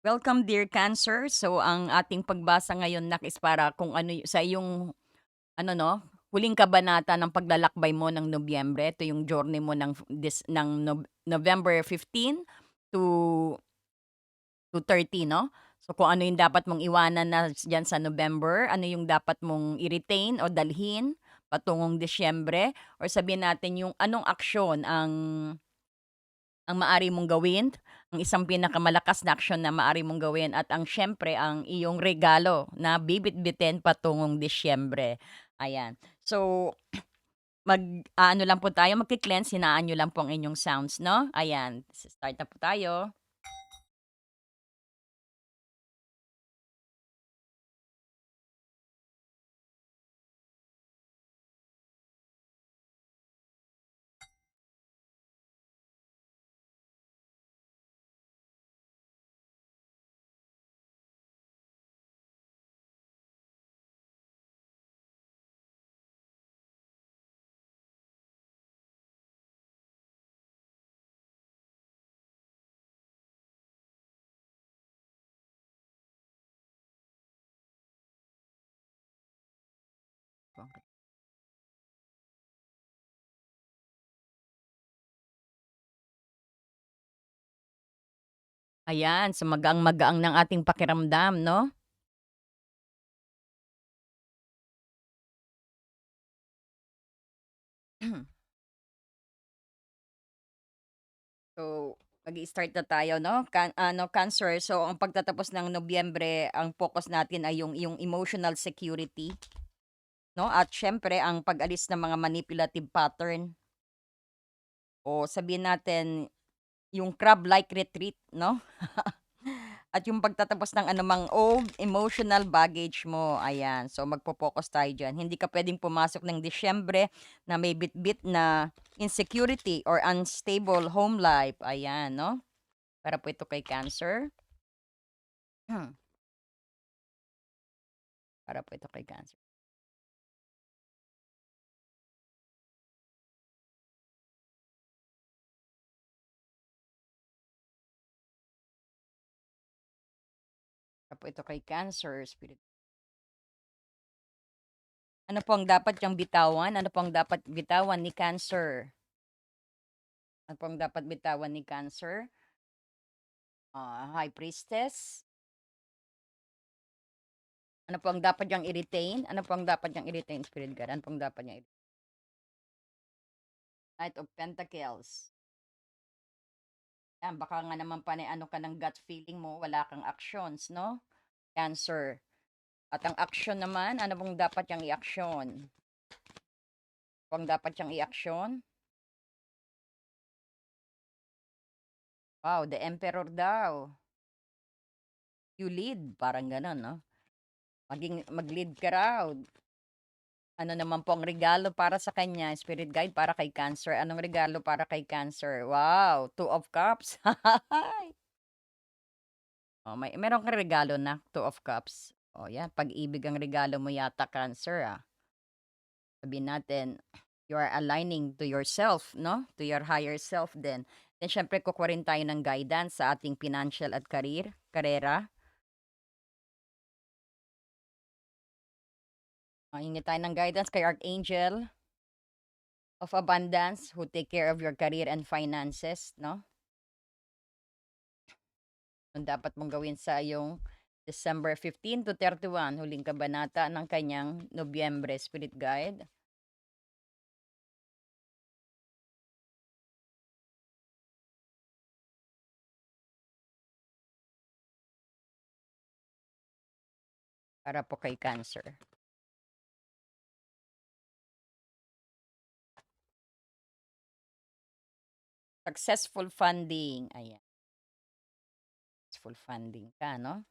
Welcome dear Cancer. So ang ating pagbasa ngayon nak is para kung ano sa iyong ano 'no, huling kabanata ng paglalakbay mo ng Nobyembre. Ito yung journey mo ng November 15 to 30 'no. So kung ano yung dapat mong iwanan na diyan sa November, ano yung dapat mong i-retain o dalhin patungong Disyembre or sabihin natin yung anong aksyon ang maaari mong gawin, ang isang pinakamalakas na aksyon na maaari mong gawin at ang siyempre ang iyong regalo na bibitbitin patungong Disyembre, ayan. So, mag-aano lang po tayo, magke-cleanse, hinaan niyo lang po ang inyong sounds 'no, ayan. Start na po tayo. Ayan, so magaang-magaang ng ating pakiramdam 'no? So, mag-i-start na tayo 'no, Cancer. So, ang pagtatapos ng Nobyembre, ang focus natin ay yung emotional security 'no, at siyempre ang pag-alis ng mga manipulative pattern o sabihin natin yung crab-like retreat 'no, at yung pagtatapos ng anumang old emotional baggage mo, ayan. So, magfo-focus tayo diyan. Hindi ka puwedeng pumasok ng Disyembre na may bitbit na insecurity or unstable home life, ayan 'no. Para po ito kay Cancer. Para po ito kay Cancer. Para po ito kay Cancer spirit. Ano po ang dapat niyang bitawan? Ano po ang dapat bitawan ni Cancer? Ano po ang dapat bitawan ni Cancer? High Priestess. Ano po ang dapat niyang i-retain? Ano po ang dapat niyang i-retain, Spirit God? Ano po ang dapat niyang Knight of Pentacles. Yan, baka nga naman ano ka ng gut feeling mo, wala kang actions, no? Cancer. At ang action naman, ano pong dapat niyang i-action? Kung dapat niyang i-action? Wow, the Emperor daw. You lead, parang gano'n, no? Mag-lead ka raw. Ano naman po ang regalo para sa kanya, spirit guide para kay Cancer? Anong regalo para kay Cancer? Wow, Two of Cups. Oh, meron kang regalo na, Two of Cups. Oh, yan, pag-ibig ang regalo mo yata, Cancer, ah. Sabihin natin, you are aligning to yourself, no? To your higher self din. Then, syempre, kukuha rin tayo ng guidance sa ating financial at karera. Hingi tayo ng guidance kay Archangel of Abundance who take care of your career and finances, no? Ang dapat mong gawin sa iyong December 15 to 31, huling kabanata ng kanyang Nobyembre Spirit Guide. Para po kay Cancer. Successful funding. Ayan, successful funding ka, no?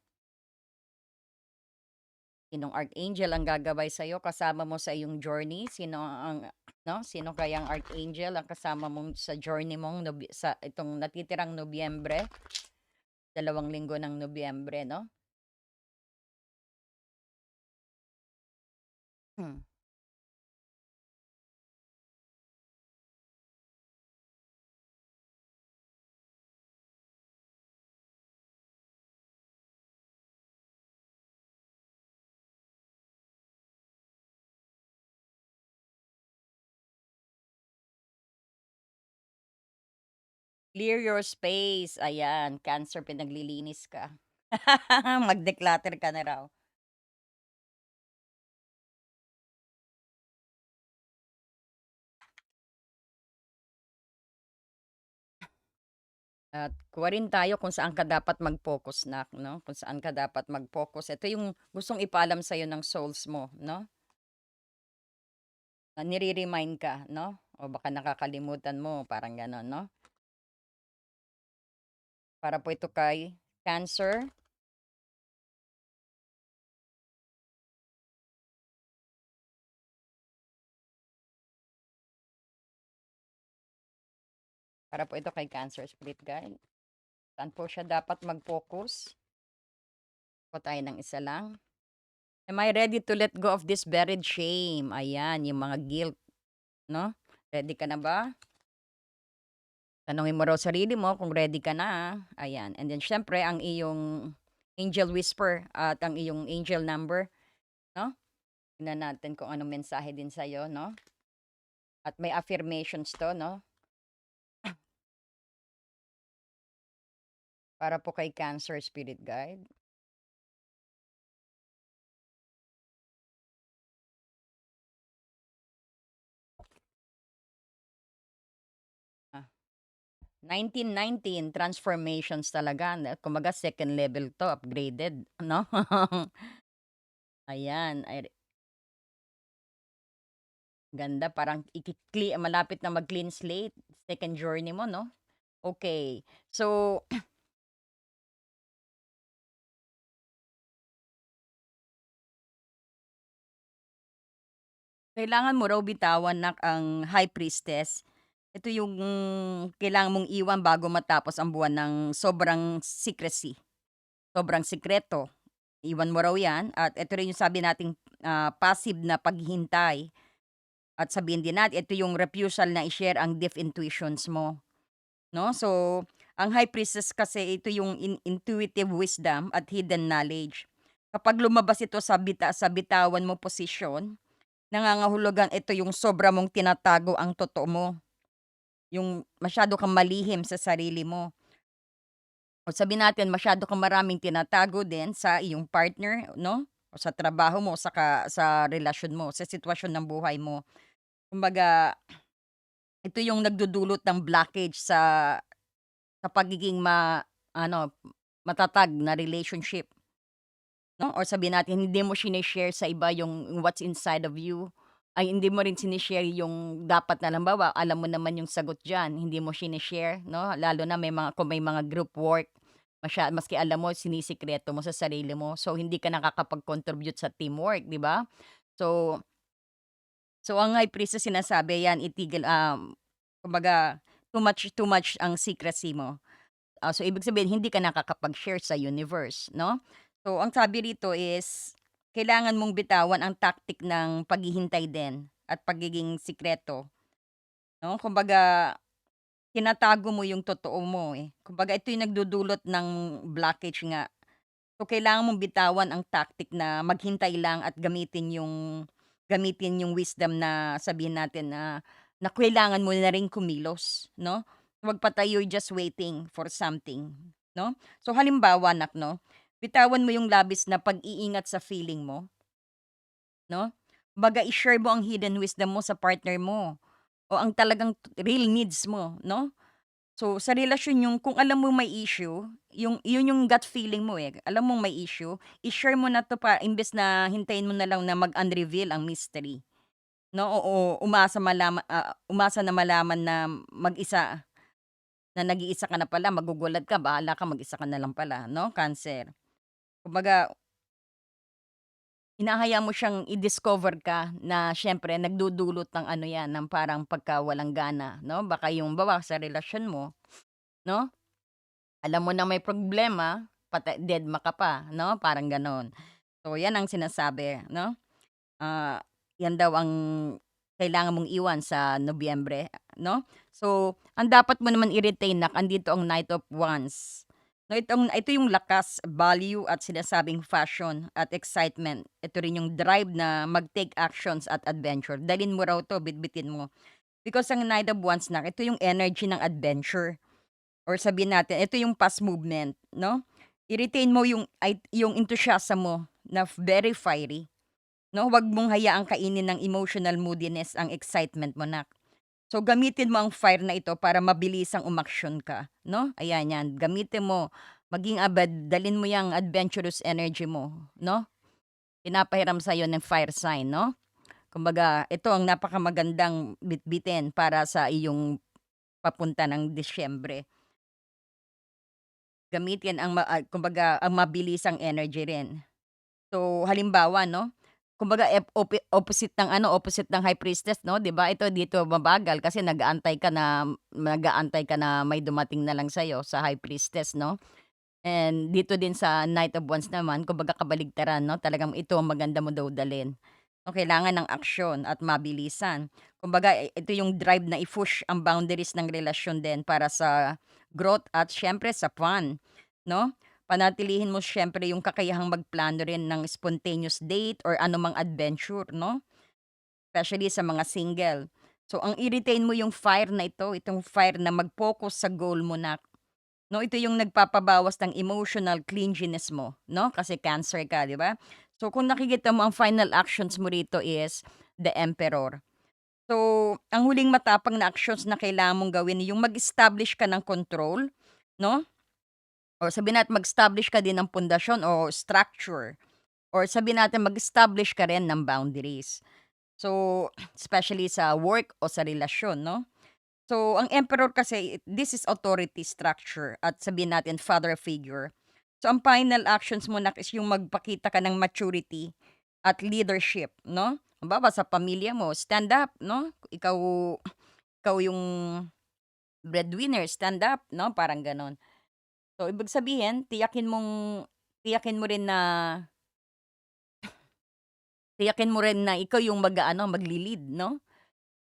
Sinong archangel ang gagabay sa'yo, kasama mo sa iyong journey? Sino ang, no? Sino kayang archangel ang kasama mo sa journey mong sa itong natitirang Nobyembre? 2 linggo ng Nobyembre, no? Hmm. Clear your space, ayan, Cancer pinaglilinis ka. Mag-declutter ka na raw. At kuha rin tayo kung saan ka dapat mag-focus nak 'no, kung saan ka dapat mag-focus. Ito yung gustong ipaalam sa'yo ng souls mo 'no, na nire-remind ka 'no, o baka nakakalimutan mo parang gano'n 'no. Para po ito kay Cancer, para po ito kay Cancer Spirit Guide. Saan po siya dapat mag-focus? Kuha tayo ng isa lang. Am I ready to let go of this buried shame? Ayan, yung mga guilt 'no. Ready ka na ba? Tanungin mo raw sarili mo kung ready ka na, ayan. And then siyempre ang iyong angel whisper at ang iyong angel number 'no. Tingnan natin kung anong mensahe din sa'yo 'no. At may affirmations 'to 'no, para po kay Cancer Spirit Guide. Ah, 1919 transformations talaga na kumbaga second level 'to, upgraded 'no. Ayan, ganda parang malapit na mag-clean slate, second journey mo 'no. Okay, so kailangan mo raw bitawan nak ang High Priestess. Ito yung kailangan mong iwan bago matapos ang buwan ng sobrang secrecy, sobrang sikreto. Iwan mo raw 'yan at ito rin yung sabi nating, passive na paghihintay at sabihin din natin ito yung refusal na i-share ang deep intuitions mo, 'no. So, ang High Priestess kasi ito yung intuitive wisdom at hidden knowledge. Kapag lumabas ito sa bitawan mo posisyon, nangangahulugan ito yung sobra mong tinatago ang totoo mo, yung masyado kang malihim sa sarili mo. O sabihin natin masyado kang maraming tinatago din sa iyong partner 'no, o sa trabaho mo, sa relasyon mo, sa sitwasyon ng buhay mo. Kumbaga, ito yung nagdudulot ng blockage sa pagiging ano, matatag na relationship 'no, or sabihin natin hindi mo shine-share sa iba yung what's inside of you. Ay hindi mo rin shine-share yung dapat na halimbawa, alam mo naman yung sagot diyan, hindi mo shine-share 'no, lalo na kung may mga group work, maski alam mo sinisikreto mo sa sarili mo, so hindi ka nakakapag-contribute sa teamwork, 'di ba? So ang high priestess sinasabi 'yan itigil, kumbaga too much ang secrecy mo. So ibig sabihin hindi ka nakakapag-share sa universe 'no? So ang sabi rito is kailangan mong bitawan ang tactic ng paghihintay din at pagiging sikreto 'no? Kumbaga tinatago mo yung totoo mo, eh. Kumbaga ito yung nagdudulot ng blockage nga. So kailangan mong bitawan ang tactic na maghintay lang at gamitin yung wisdom na sabihin natin na kailangan mo na ring kumilos 'no? Huwag pa tayo'y just waiting for something 'no? So halimbawa 'no, bitawan mo yung labis na pag-iingat sa feeling mo 'no? Kumbaga i-share mo ang hidden wisdom mo sa partner mo o ang talagang real needs mo 'no? So, sa relasyon yung kung alam mo may issue, yun yung gut feeling mo, eh, alam mong may issue, i-share mo na 'to imbes na hintayin mo na lang na mag-unreveal ang mystery, 'no? Oo, umasa na malaman na mag-isa na nag-iisa ka na pala, magugulat ka, bahala ka, mag-isa ka na lang pala, 'no, Cancer. Kumbaga, hinahayaan mo siyang i-discover ka na siyempre nagdudulot ng ano 'yan, ng parang pagkawalang gana, 'no? Baka yung sa relasyon mo, 'no? Alam mo na may problema, dedma ka pa 'no, parang gano'n. So 'yan ang sinasabi 'no, ah, 'yan daw ang kailangan mong iwan sa Nobyembre 'no. So, ang dapat mo naman i-retain andito ang Knight of Wands. No, ito yung lakas, value at sinasabing fashion at excitement. Ito rin yung drive na mag-take actions at adventure. Dalhin mo raw 'to, bitbitin mo. Because ang Knight of Wands ito yung energy ng adventure. or sabihin natin ito yung past movement 'no, i-retain mo yung enthusiasm mo na very fiery 'no, 'wag mong hayaang kainin ng emotional moodiness ang excitement mo nak. So, gamitin mo ang fire na ito para mabilisang umaksyon ka 'no, ayan 'yan gamitin mo, maging abad dalhin mo yang adventurous energy mo 'no, pinapahiram sa'yo ng fire sign 'no. Kumbaga ito ang napakamagandang bitbitin para sa iyong papunta ng Disyembre. Gamitin kumbaga ang mabilisang energy rin. So, halimbawa 'no, kumbaga opposite ng opposite ng High Priestess 'no, 'di ba, ito dito mabagal kasi nag-aantay ka na may dumating na lang sa'yo sa High Priestess 'no. And dito din sa Knight of Wands naman kumbaga kabaligtaran 'no, talagang ito ang maganda mo daw dalhin. So, kailangan ng aksyon at mabilisan. Kumbaga ito yung drive na i-push ang boundaries ng relasyon din para sa growth at siyempre sa fun 'no. Panatilihin mo siyempre yung kakayahang magplano rin ng spontaneous date or anumang adventure 'no, especially sa mga single. So, ang i-retain mo yung fire na ito, itong fire na mag-focus sa goal mo na 'no, ito yung nagpapabawas ng emotional clinginess mo 'no, kasi Cancer ka, 'di ba? So, kung nakikita mo ang final actions mo rito is the Emperor. So, ang huling matapang na actions na kailangan mong gawin yung mag-establish ka ng control 'no, o sabihin natin mag-establish ka din ng pundasyon o structure, or sabihin natin mag-establish ka rin ng boundaries. So, especially sa work o sa relasyon 'no. So, ang emperor kasi this is authority structure at sabihin natin father figure. So, ang final actions mo nak is yung magpakita ka ng maturity at leadership 'no. Halimbawa sa pamilya mo, stand up 'no, ikaw ikaw yung breadwinner, stand up 'no, parang gano'n. So, ibig sabihin tiyakin mo rin na tiyakin mo rin na ikaw yung magli-lead 'no.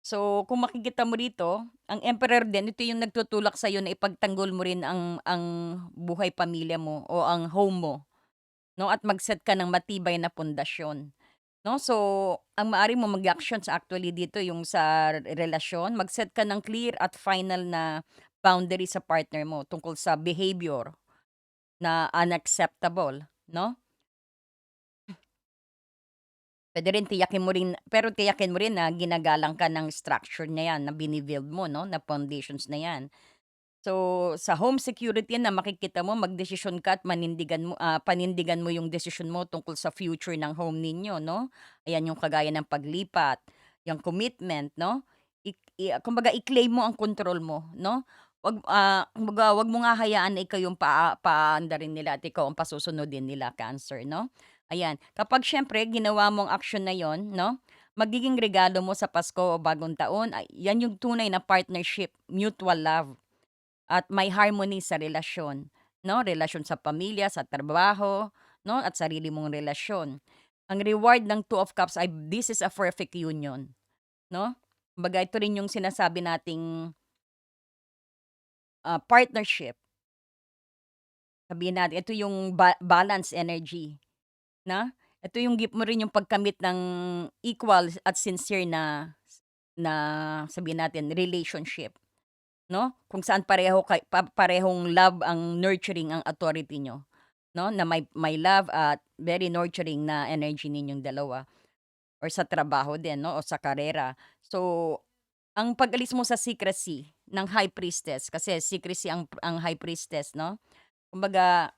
So, kung makikita mo dito, ang emperor din ito yung nagtutulak sa'yo na ipagtanggol mo rin ang buhay pamilya mo o ang home mo 'no, at mag-set ka ng matibay na pundasyon 'no. So, ang maaari mo mag-actions actually dito yung sa relasyon, mag-set ka ng clear at final na boundary sa partner mo tungkol sa behavior na unacceptable 'no. Puwede rin tiyakin mo rin na ginagalang ka ng structure na 'yan na bini-build mo 'no, na foundations na 'yan. So, sa home security na makikita mo magdesisyon ka at panindigan mo yung desisyon mo tungkol sa future ng home ninyo 'no. Ayan yung kagaya ng paglipat, yung commitment 'no. Kumbaga i-claim mo ang control mo 'no. Kumbaga 'wag mo nga hayaan na ikaw yung paandarin nila at ikaw ang pasusunodin nila, Cancer 'no. Ayan, kapag siyempre ginawa mo ang aksyon na yon 'no, magiging regalo mo sa Pasko o Bagong Taon ay yan yung tunay na partnership, mutual love. At may harmony sa relasyon, 'no, relasyon sa pamilya, sa trabaho, 'no, at sarili mong relasyon. Ang reward ng Two of Cups ay this is a perfect union, 'no? Kumbaga ito rin yung sinasabi nating, partnership. Sabihin natin ito yung balance energy na, ito yung gift mo rin yung pagkamit ng equal at sincere na sabihin natin relationship. 'No, kung saan parehong love ang nurturing ang authority niyo, 'no, na may love at very nurturing na energy ninyong dalawa or sa trabaho din 'no, o sa karera. So, ang pag-alis mo sa secrecy ng High Priestess kasi secrecy ang High Priestess 'no, kumbaga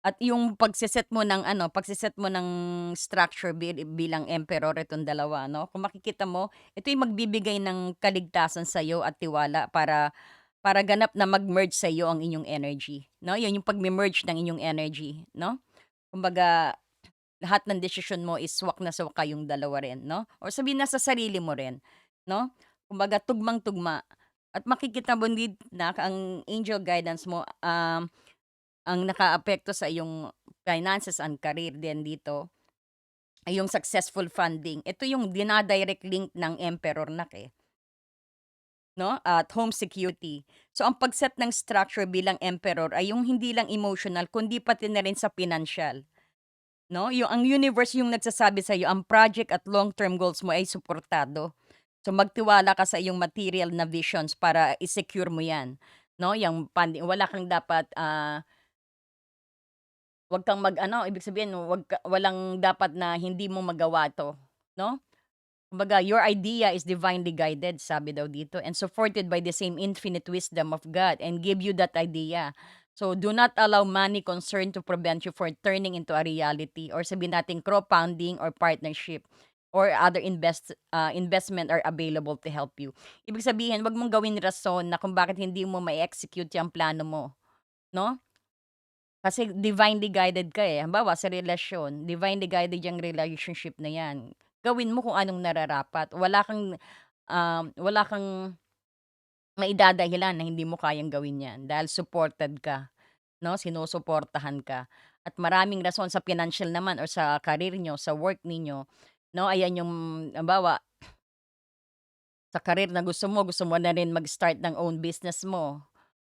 at yung pagse-set mo ng structure bilang emperor itong dalawa 'no, kung makikita mo ito yung magbibigay ng kaligtasan sa'yo at tiwala para ganap na mag-merge sa'yo ang inyong energy 'no, 'yun yung pagme-merge ng inyong energy 'no. Kumbaga lahat ng desisyon mo is swak na swak kayong dalawa rin 'no, or sabihin na sa sarili mo rin 'no. Kumbaga tugmang-tugma at makikita mo din na ang angel guidance mo, ang nakaapekto sa iyong finances and career din dito ay yung successful funding. Ito yung dina-direct link ng Emperor nak, eh, 'no, at home security. So, ang pag-set ng structure bilang Emperor ay yung hindi lang emotional kundi pati na rin sa financial, 'no? Yung ang universe yung nagsasabi sa'yo ang project at long-term goals mo ay suportado. So, magtiwala ka sa iyong material na visions para i-secure mo 'yan, 'no, yang funding. Wala kang dapat, 'wag kang mag-ano, ibig sabihin walang dapat na hindi mo magawa 'to, 'no? Kumbaga, "Your idea is divinely guided," sabi daw dito, "and supported by the same infinite wisdom of God and give you that idea. So, do not allow money concern to prevent you for turning into a reality," or sabihin natin crowdfunding or partnership or other investment are available to help you. Ibig sabihin, 'wag mong gawin rason na kung bakit hindi mo ma-execute yang plano mo, 'no? Kasi divinely guided ka, eh. Halimbawa sa relasyon, divinely guided yang relationship na 'yan. Gawin mo kung anong nararapat. Wala kang maidadahilan na hindi mo kayang gawin 'yan dahil supported ka, 'no, sinusuportahan ka. At maraming rason sa financial naman or sa career niyo, sa work ninyo, 'no, ayan yung halimbawa sa career na gusto mo na rin mag-start ng own business mo.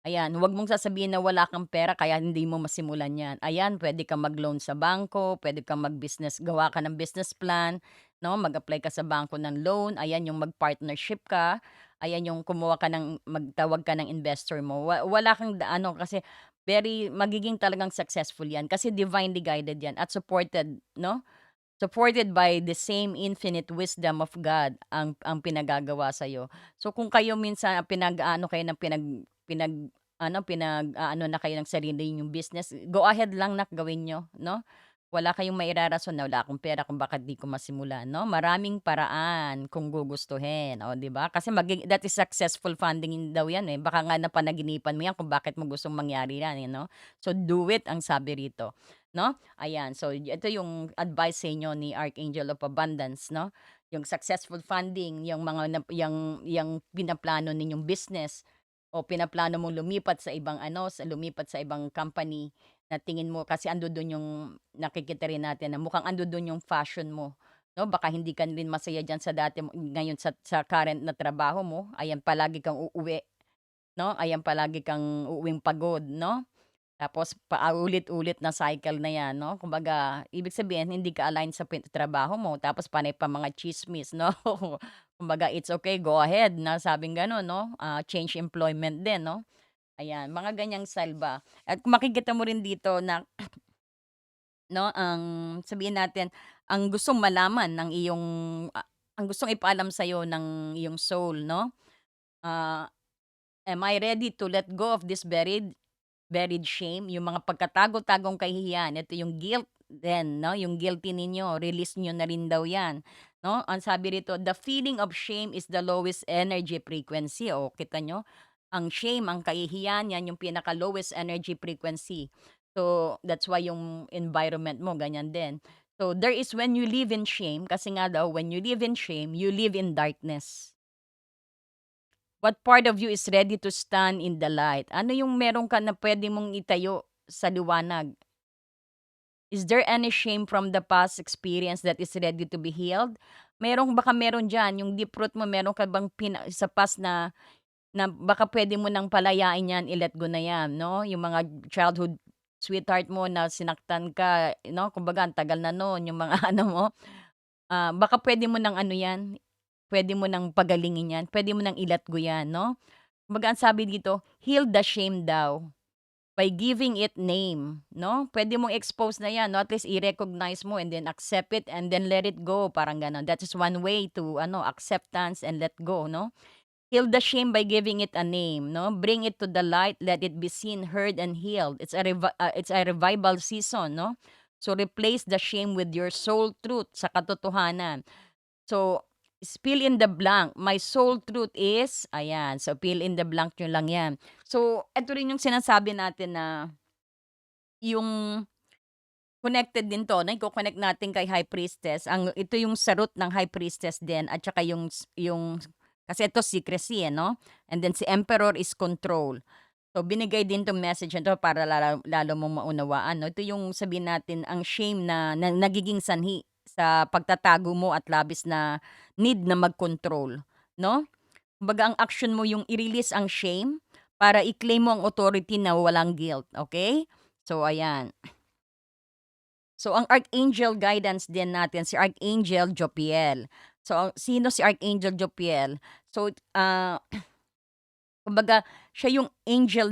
Ayan, huwag mong sasabihin na wala kang pera kaya hindi mo masimulan 'yan. Ayan, puwede kang mag-loan sa bangko, puwede kang mag-business, gawa ka ng business plan, 'no, mag-apply ka sa bangko ng loan, ayan yung mag-partnership ka, ayan yung kumuha ka ng magtawag ka ng investor mo. Wala kang ano kasi magiging talagang successful 'yan kasi divinely guided 'yan at supported, 'no? Supported by the same infinite wisdom of God ang pinagagawa sa'yo. So, kung kayo minsan pinag-aano kayo ng pinag-aano na kayo ng sarili ninyong business, go ahead lang nak, gawin niyo, 'no? Wala kayong mairarason na, "Wala akong pera kung bakit 'di ko masimulan," 'no? Maraming paraan kung gugustuhin, oh, 'di ba? Kasi that is successful funding daw 'yan, eh. Baka nga napanaginipan mo 'yan kung bakit mo gustong mangyari 'yan, eh, 'no? So, do it ang sabi rito, 'no? Ayan, so ito yung advice sa inyo ni Archangel of Abundance, 'no? Yung successful funding, yung mga yang pinaplano ninyong business o pinaplano mong lumipat sa ibang company na tingin mo kasi andudun yung nakikita rin natin na mukhang andudun yung fashion mo, 'no? Baka hindi ka rin masaya diyan sa dati mo ngayon sa current na trabaho mo, ayan palagi kang uuwi, 'no? Ayan palagi kang uuwing pagod, 'no? Tapos paulit-ulit na cycle na 'yan, 'no? Kumbaga, ibig sabihin hindi ka align sa trabaho mo tapos panay pa mga tsismis, 'no? Kumbaga, it's okay, go ahead na sabing gano'n, 'no? Change employment din, 'no? Ayan, mga ganyang style ba. At kung makikita mo rin dito na 'no, sabihin natin, ang gustong malaman ng ang gustong ipaalam sa'yo ng iyong soul, 'no? Ah, Am I ready to let go of this buried shame, yung mga pagkatago-tagong kahihiyan, ito yung guilt din, 'no, yung guilty ninyo, release niyo na rin daw 'yan, 'no? Ang sabi rito, "The feeling of shame is the lowest energy frequency." O, kita niyo? Ang shame, ang kahihiyan, 'yan yung pinaka-lowest energy frequency. So, that's why yung environment mo ganyan din. So, there is when you live in shame kasi nga daw when you live in shame, you live in darkness. What part of you is ready to stand in the light? Ano yung meron ka na puwede mong itayo sa liwanag? Is there any shame from the past experience that is ready to be healed? Baka meron diyan, yung deep root mo meron ka bang sa past na baka puwede mo ng palayain 'yan, i-let go na 'yan, 'no? Yung mga childhood sweetheart mo na sinaktan ka, 'no, kumbaga ang tagal na nun, yung mga ano mo, baka puwede mo ng ano 'yan, puwede mo ng pagalingin 'yan, puwede mo ng i-let go 'yan, 'no? Kumbaga ang sabi dito, "Heal the shame daw by giving it name," 'no? Puwede mong expose na 'yan 'no, at least i-recognize mo and then accept it and then let it go, parang gano'n. That is one way to ano, acceptance and let go, 'no? Heal the shame by giving it a name, 'no? Bring it to the light, let it be seen, heard, and healed. It's a revival season, 'no? So, replace the shame with your soul truth sa katotohanan. So, fill in the blank. My soul truth is, ayan. So, fill in the blank nyo lang yan. So, eto rin yung sinasabi natin na yung connected din 'to na iko-connect natin kay High Priestess. Ito yung sa root ng High Priestess din at saka yung kasi ito secrecy, eh, 'no? And then si Emperor is control. So, binigay din 'tong message na 'to para lalo lalo mong maunawaan 'no. Ito yung sabihin natin ang shame na nagiging sanhi sa pagtatago mo at labis na need na mag-control, 'no? Kumbaga ang action mo yung i-release ang shame para i-claim mo ang authority na walang guilt, okay? So, ayan. So, ang archangel guidance din natin si Archangel Jopiel. So, sino si Archangel Jopiel? So, kumbaga siya yung angel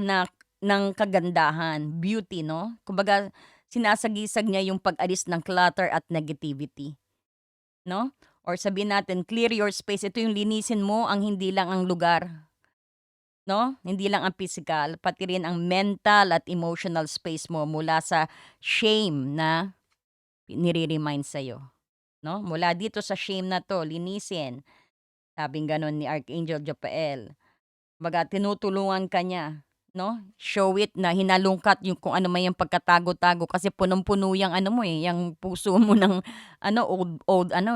ng kagandahan, beauty 'no? Kumbaga sinasagisag niya yung pag-alis ng clutter at negativity 'no? Or sabihin natin, clear your space, ito yung linisin mo ang hindi lang ang lugar 'no? Hindi lang ang pisikal, pati rin ang mental at emotional space mo mula sa shame na nire-remind sa'yo 'no? Mula dito sa shame na 'to linisin, sabing gano'n ni Archangel Jopael. Kumbaga tinutulungan ka niya 'no, show it na hinalungkat yung kung ano man yung pagkatago-tago kasi punong-puno yang ano mo, yang puso mo ng ano, old ano,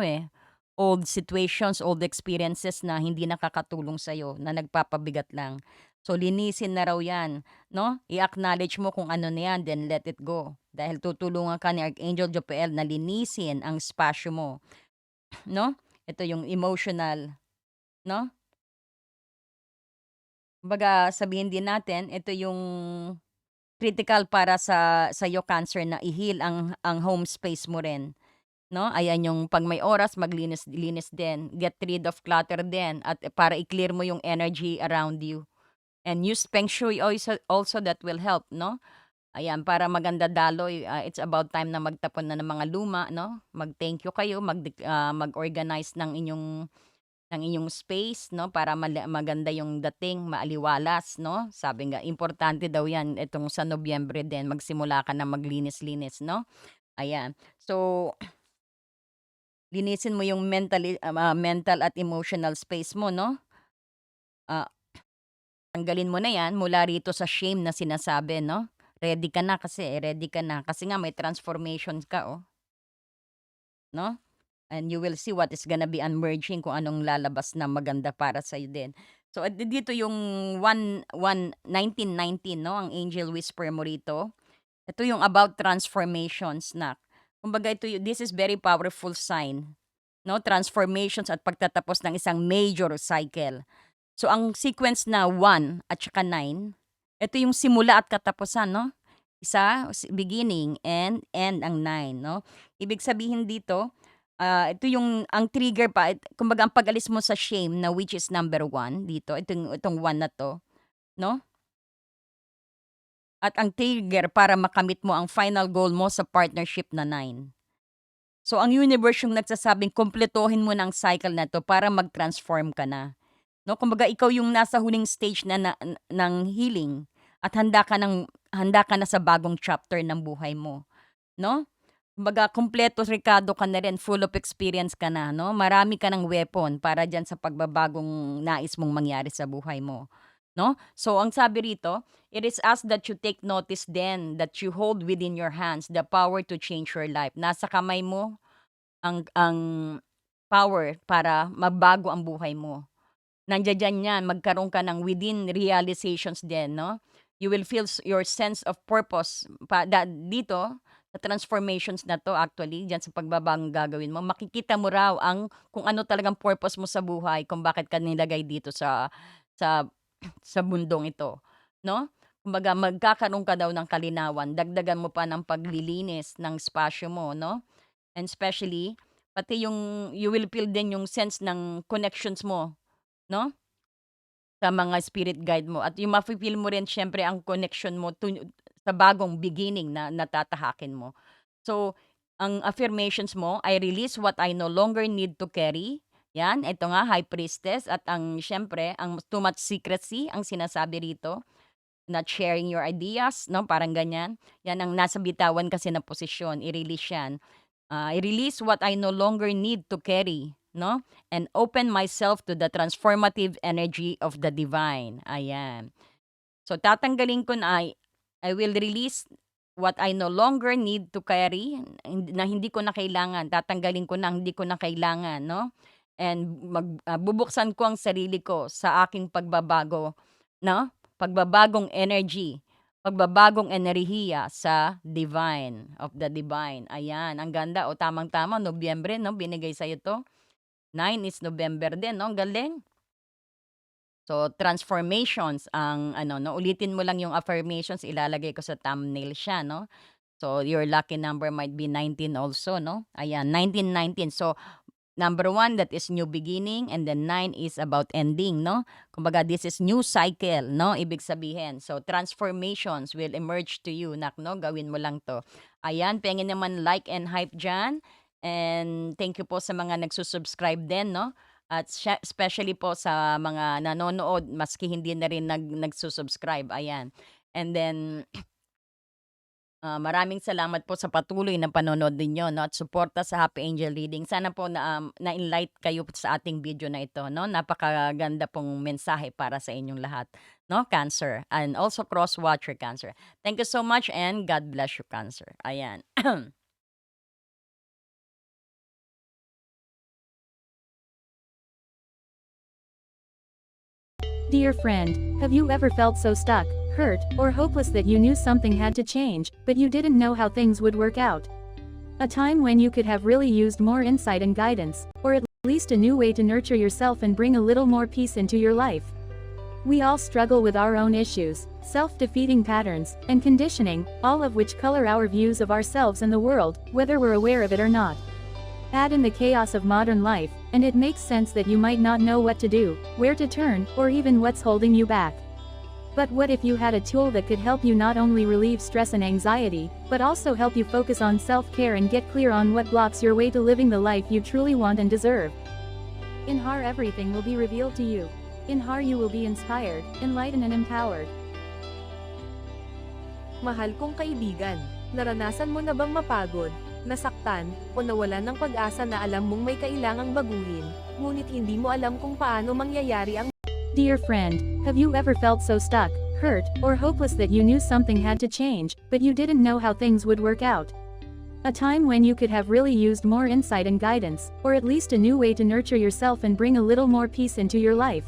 old situations, old experiences na hindi nakakatulong sa'yo, na nagpapabigat lang. So, linisin na raw 'yan 'no, i-acknowledge mo kung ano na 'yan, then let it go. Dahil tutulungan ka ni Archangel Jopael na linisin ang espasyo mo 'no. Ito yung emotional 'no. Kumbaga sabihin din natin ito yung critical para sa'yo cancer na i-heal ang home space mo rin 'no. Ayan yung 'pag may oras maglinis-linis din, get rid of clutter din at para i-clear mo yung energy around you. And use feng shui also that will help 'no. Ayan para maganda daloy, it's about time na magtapon na ng mga luma 'no. Mag-thank you kayo, mag-organize ng inyong space 'no, para maganda yung dating, maaliwalas 'no. Sabi nga importante daw 'yan itong sa Nobyembre din magsimula ka na maglinis-linis 'no, ayan. So, linisin mo yung mental at emotional space mo 'no, ah, tanggalin mo na 'yan mula rito sa shame na sinasabi 'no. Ready ka na kasi nga may transformation ka, 'no. And you will see what is gonna be emerging kung anong lalabas na maganda para sa'yo din. So, dito yung 1919 'no, ang angel whisper mo rito. Ito yung about transformations na kumbaga this is very powerful sign 'no, transformations at pagtatapos ng isang major cycle. So, ang sequence na 1 at saka 9, ito yung simula at katapusan 'no. Beginning and end ang 9 'no. Ibig sabihin dito, ito yung ang trigger pa kumbaga ang pag-alis mo sa shame na which is number 1 dito, itong 1 na 'to 'no, at ang trigger para makamit mo ang final goal mo sa partnership na 9. So, ang universe yung nagsasabing kumpletuhin mo ng cycle na 'to para mag-transform ka na. 'No, kumbaga ikaw yung nasa huling stage ng healing at handa ka na sa bagong chapter ng buhay mo, 'no? Kumbaga kumpleto rekado ka na rin, full of experience ka na 'no, marami ka ng weapon para diyan sa pagbabagong nais mong mangyari sa buhay mo, 'no? So ang sabi rito, "It is asked that you take notice then that you hold within your hands the power to change your life." Nasa kamay mo ang power para mabago ang buhay mo. Nandiya-diyan 'yan, magkaroon ka ng within realizations din 'no. You will feel your sense of purpose dito sa transformations na 'to actually diyan sa pagbabagong gagawin mo, makikita mo raw kung ano talagang purpose mo sa buhay, kung bakit ka nilagay dito sa sa mundong ito 'no. Kumbaga magkakaroon ka daw ng kalinawan, dagdagan mo pa ng paglilinis ng espasyo mo 'no, and especially pati yung you will feel din yung sense ng connections mo 'no. Sa mga spirit guide mo at yung mafi-feel mo rin siyempre ang connection mo sa bagong beginning na natatahakin mo. So, ang affirmations mo, "I release what I no longer need to carry." 'Yan, ito nga High Priestess at ang siyempre ang too much secrecy ang sinasabi rito, not sharing your ideas 'no, parang ganyan. 'Yan ang nasa bitawan kasi na posisyon, i-release 'yan. I release what I no longer need to carry, 'no, and open myself to the transformative energy of the divine, ayan. So tatanggalin ko na I will release what I no longer need to carry, na hindi ko na kailangan, tatanggalin ko na ang hindi ko na kailangan 'no, and bubuksan ko ang sarili ko sa aking pagbabago 'no, pagbabagong energy, pagbabagong enerhiya sa divine, ayan ang ganda, o tamang-tama Nobyembre 'no, binigay sa'yo 'to. 9 is November din 'no, ang galing. So, transformations ang ano 'no, ulitin mo lang yung affirmations, ilalagay ko sa thumbnail siya 'no. So, your lucky number might be 19 also 'no, ayan 1919. So, Number 1, that is new beginning, and then 9 is about ending, no? Kumbaga, this is new cycle, no? Ibig sabihin. So, transformations will emerge to you, nak, no? Gawin mo lang to. Ayan, pengen naman like and hype dyan. And thank you po sa mga nagsusubscribe din, no? At especially po sa mga nanonood, maski hindi na rin nagsusubscribe. Ayan. And then, maraming salamat po sa patuloy na panonood ninyo 'no, at suporta sa Happy Angel Reading. Sana po na-enlight kayo sa ating video na ito 'no. Napakaganda pong mensahe para sa inyong lahat 'no, Cancer, and also cross watcher Cancer. Thank you so much and God bless you, Cancer. Ayan. Dear friend, have you ever felt so stuck, hurt, or hopeless that you knew something had to change, but you didn't know how things would work out? A time when you could have really used more insight and guidance, or at least a new way to nurture yourself and bring a little more peace into your life. We all struggle with our own issues, self-defeating patterns, and conditioning, all of which color our views of ourselves and the world, whether we're aware of it or not. Add in the chaos of modern life, and it makes sense that you might not know what to do, where to turn, or even what's holding you back. But what if you had a tool that could help you not only relieve stress and anxiety, but also help you focus on self-care and get clear on what blocks your way to living the life you truly want and deserve? In HAR, everything will be revealed to you. In HAR, you will be inspired, enlightened and empowered. Mahal kong kaibigan, naranasan mo na bang mapagod, nasaktan, o nawalan ng pag-asa na alam mong may kailangang baguhin, ngunit hindi mo alam kung paano mangyayari ang Dear friend, have you ever felt so stuck, hurt, or hopeless that you knew something had to change, but you didn't know how things would work out? A time when you could have really used more insight and guidance, or at least a new way to nurture yourself and bring a little more peace into your life.